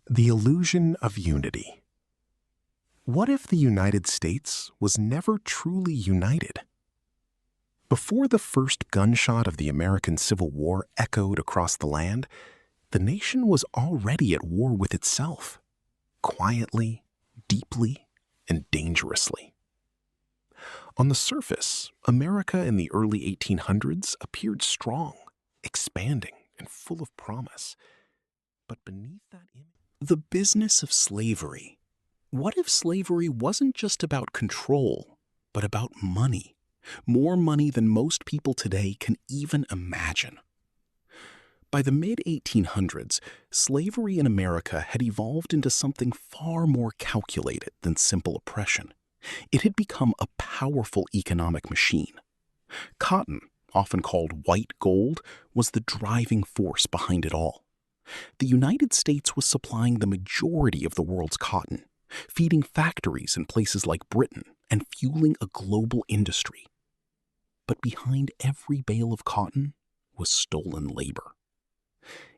The illusion of unity. What if the United States was never truly united? Before the first gunshot of the American Civil War echoed across the land, the nation was already at war with itself, quietly, deeply, and dangerously. On the surface, America in the early 1800s appeared strong, expanding, and full of promise. But beneath that image, the business of slavery. What if slavery wasn't just about control, but about money? More money than most people today can even imagine. By the mid-1800s, slavery in America had evolved into something far more calculated than simple oppression. It had become a powerful economic machine. Cotton, often called white gold, was the driving force behind it all. The United States was supplying the majority of the world's cotton, feeding factories in places like Britain and fueling a global industry. But behind every bale of cotton was stolen labor.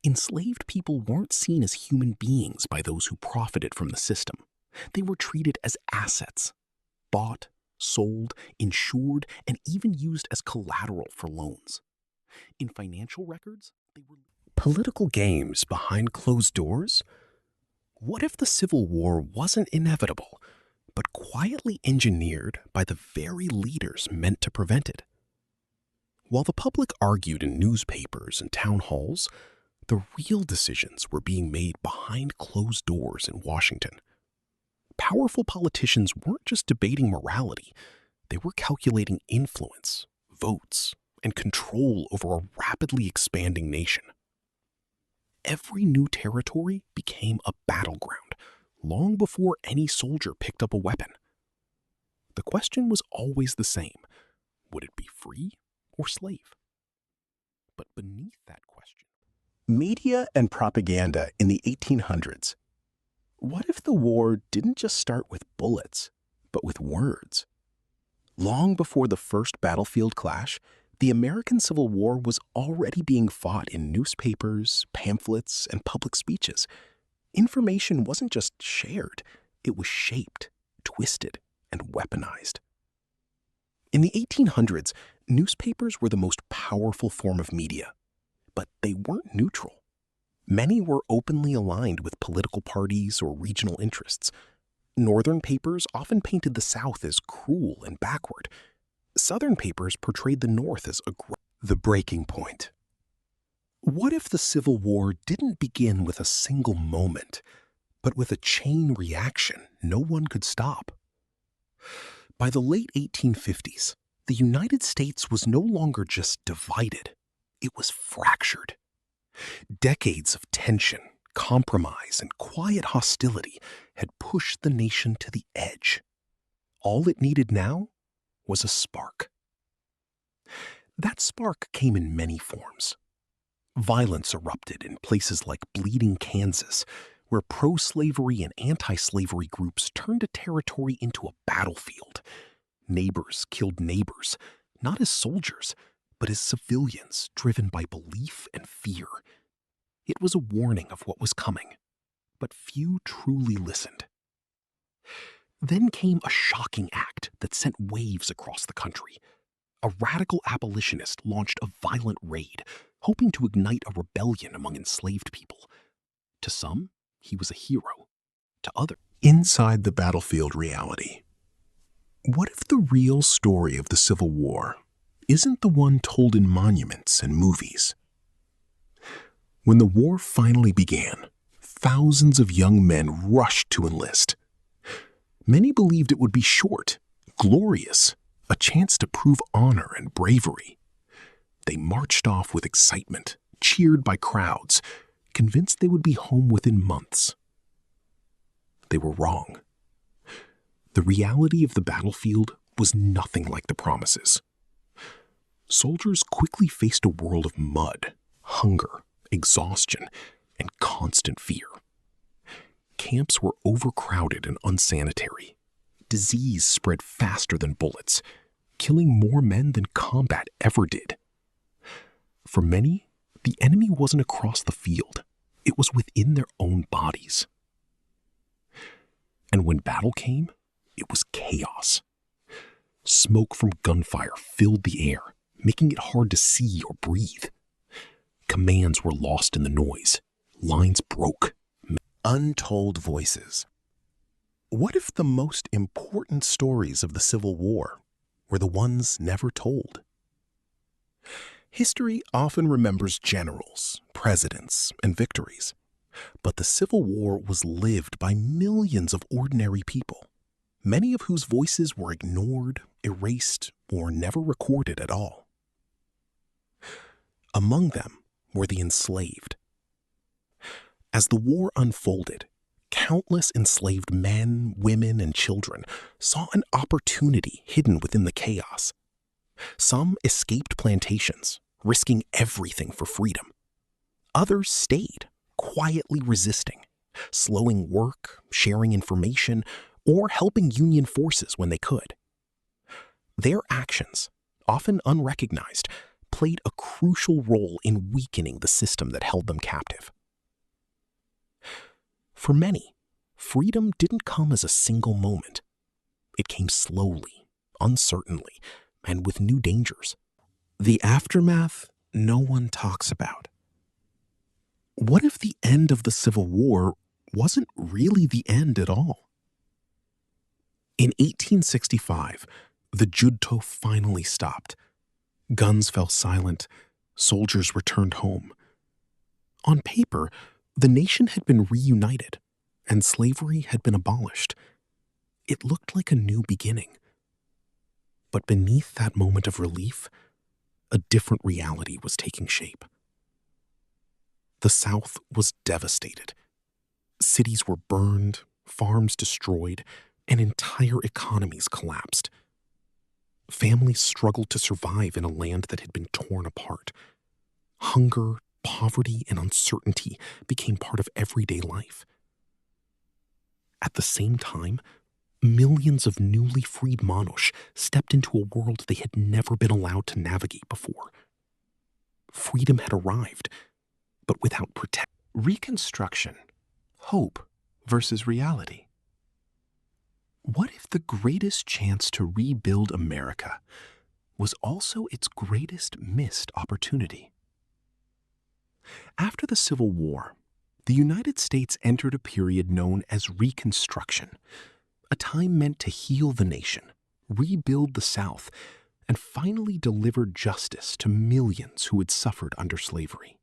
Enslaved people weren't seen as human beings by those who profited from the system. They were treated as assets, bought, sold, insured, and even used as collateral for loans. In financial records, they were political games behind closed doors. What if the Civil War wasn't inevitable, but quietly engineered by the very leaders meant to prevent it? While the public argued in newspapers and town halls, the real decisions were being made behind closed doors in Washington. Powerful politicians weren't just debating morality, they were calculating influence, votes, and control over a rapidly expanding nation. Every new territory became a battleground long before any soldier picked up a weapon. The question was always the same: would it be free or slave? But beneath that question, media and propaganda in the 1800s. What if the war didn't just start with bullets, but with words? Long before the first battlefield clash, the American Civil War was already being fought in newspapers, pamphlets, and public speeches. Information wasn't just shared, it was shaped, twisted, and weaponized. In the 1800s, newspapers were the most powerful form of media, but they weren't neutral. Many were openly aligned with political parties or regional interests. Northern papers often painted the South as cruel and backward. Southern papers portrayed the North as the breaking point. What if the Civil War didn't begin with a single moment, but with a chain reaction no one could stop? By the late 1850s, the United States was no longer just divided, it was fractured. Decades of tension, compromise, and quiet hostility had pushed the nation to the edge. All it needed now was a spark. That spark came in many forms. Violence erupted in places like Bleeding, Kansas, where pro-slavery and anti-slavery groups turned a territory into a battlefield. Neighbors killed neighbors, not as soldiers, but as civilians driven by belief and fear. It was a warning of what was coming, but few truly listened. Then came a shocking act that sent waves across the country. A radical abolitionist launched a violent raid, hoping to ignite a rebellion among enslaved people. To some, he was a hero. To others, inside the battlefield reality. What if the real story of the Civil War isn't the one told in monuments and movies? When the war finally began, thousands of young men rushed to enlist. Many believed it would be short, glorious, a chance to prove honor and bravery. They marched off with excitement, cheered by crowds, convinced they would be home within months. They were wrong. The reality of the battlefield was nothing like the promises. Soldiers quickly faced a world of mud, hunger, exhaustion, and constant fear. Camps were overcrowded and unsanitary. Disease spread faster than bullets, killing more men than combat ever did. For many, the enemy wasn't across the field. It was within their own bodies, And when battle came, it was chaos. Smoke from gunfire filled the air, making it hard to see or breathe. Commands were lost in the noise. Lines broke. Untold voices. What if the most important stories of the Civil War were the ones never told? History often remembers generals, presidents, and victories. But the Civil War was lived by millions of ordinary people, many of whose voices were ignored, erased, or never recorded at all. Among them were the enslaved. As the war unfolded, countless enslaved men, women, and children saw an opportunity hidden within the chaos. Some escaped plantations, risking everything for freedom. Others stayed, quietly resisting, slowing work, sharing information, or helping Union forces when they could. Their actions, often unrecognized, played a crucial role in weakening the system that held them captive. For many, freedom didn't come as a single moment. It came slowly, uncertainly, and with new dangers. The aftermath no one talks about. What if the end of the Civil War wasn't really the end at all? In 1865, the junto finally stopped. Guns fell silent. Soldiers returned home. On paper, the nation had been reunited, and slavery had been abolished. It looked like a new beginning. But beneath that moment of relief, a different reality was taking shape. The South was devastated. Cities were burned, farms destroyed, and entire economies collapsed. Families struggled to survive in a land that had been torn apart. Hunger, poverty, and uncertainty became part of everyday life. At the same time, millions of newly freed Monosh stepped into a world they had never been allowed to navigate before. Freedom had arrived, but without protection. Reconstruction, hope versus reality. What if the greatest chance to rebuild America was also its greatest missed opportunity? After the Civil War, the United States entered a period known as Reconstruction, a time meant to heal the nation, rebuild the South, and finally deliver justice to millions who had suffered under slavery.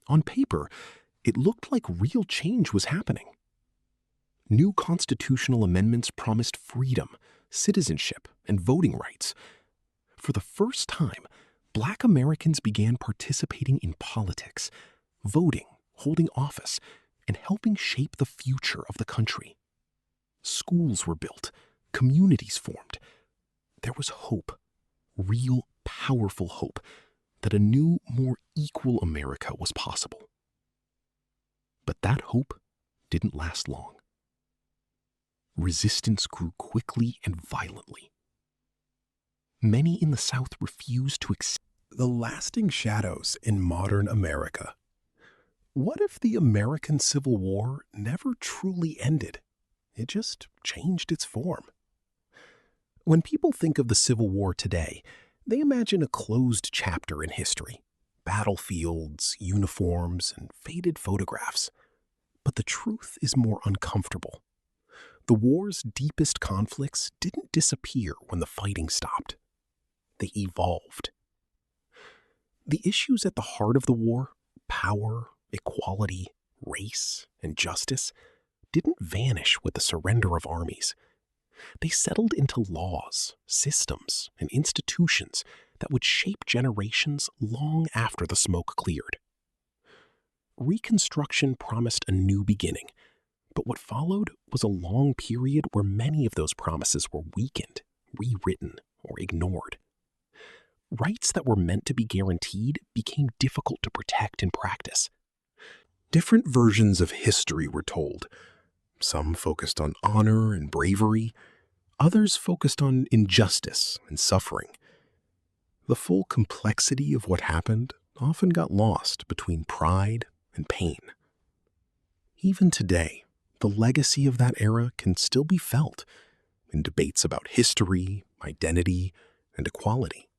On paper, it looked like real change was happening. New constitutional amendments promised freedom, citizenship, and voting rights. For the first time, Black Americans began participating in politics, voting, holding office, and helping shape the future of the country. Schools were built, communities formed. There was hope, real, powerful hope, that a new, more equal America was possible. But that hope didn't last long. Resistance grew quickly and violently. Many in the South refused to accept the lasting shadows in modern America. What if the American Civil War never truly ended? It just changed its form. When people think of the Civil War today, they imagine a closed chapter in history, battlefields, uniforms, and faded photographs. But the truth is more uncomfortable. The war's deepest conflicts didn't disappear when the fighting stopped. They evolved. The issues at the heart of the war, power, equality, race, and justice, didn't vanish with the surrender of armies. They settled into laws, systems, and institutions that would shape generations long after the smoke cleared. Reconstruction promised a new beginning, but what followed was a long period where many of those promises were weakened, rewritten, or ignored. Rights that were meant to be guaranteed became difficult to protect in practice. Different versions of history were told. Some focused on honor and bravery, others focused on injustice and suffering. The full complexity of what happened often got lost between pride and pain. Even today, the legacy of that era can still be felt in debates about history, identity, and equality.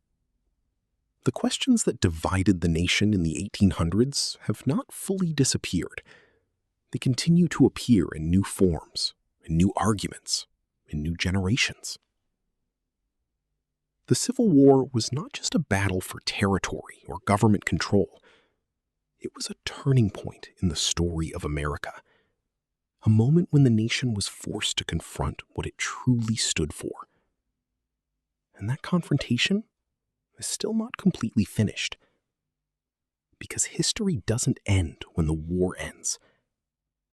The questions that divided the nation in the 1800s have not fully disappeared. They continue to appear in new forms, in new arguments, in new generations. The Civil War was not just a battle for territory or government control. It was a turning point in the story of America, a moment when the nation was forced to confront what it truly stood for. And that confrontation is still not completely finished. Because history doesn't end when the war ends.